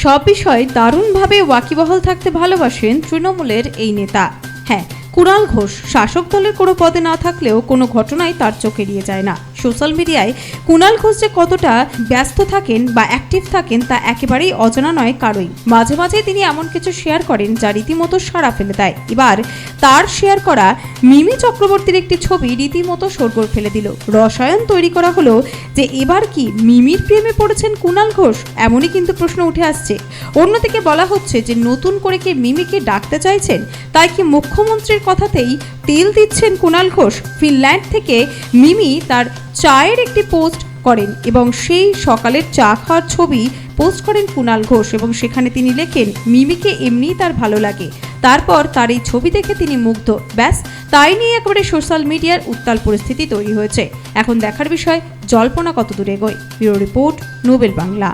সব বিষয়ে দারুণভাবে ওয়াকিবহাল থাকতে ভালোবাসেন তৃণমূলের এই নেতা। হ্যাঁ, কুণাল ঘোষ শাসক দলের কোনো পদে না থাকলেও কোনো ঘটনাই তার চোখ এড়িয়ে যায় না। সোশ্যাল মিডিয়ায় কুণাল ঘোষ যে কতটা ব্যস্ত থাকেন বা অ্যাক্টিভ থাকেন তা একেবারেই অজানা নয় কারোই। মাঝে মাঝে তিনি এমন কিছু শেয়ার করেন যা রীতিমতো সাড়া ফেলে দেয়। এবার তার শেয়ার করা মিমি চক্রবর্তীর একটি ছবি রীতিমতো শোরগোল ফেলে দিল। রসায়ন তৈরি করা হলো যে এবার কি মিমির প্রেমে পড়েছেন কুণাল ঘোষ, এমনই কিন্তু প্রশ্ন উঠে আসছে। অন্যদিকে বলা হচ্ছে যে নতুন করে কি মিমিকে ডাকতে চাইছেন, তাই কি মুখ্যমন্ত্রীর কথাতেই তেল দিচ্ছেন কুণাল ঘোষ। ফিনল্যান্ড থেকে মিমি তার চায়ের একটি পোস্ট করেন এবং সেই সকালের চা খাওয়ার ছবি পোস্ট করেন কুণাল ঘোষ এবং সেখানে তিনি লেখেন মিমিকে এমনিই তার ভালো লাগে। তারপর তার এই ছবি দেখে তিনি মুগ্ধ। ব্যাস, তাই নিয়ে একেবারে সোশ্যাল মিডিয়ার উত্তাল পরিস্থিতি তৈরি হয়েছে। এখন দেখার বিষয় জল্পনা কত দূর এগোয়। Bureau report, Nobel Bangla.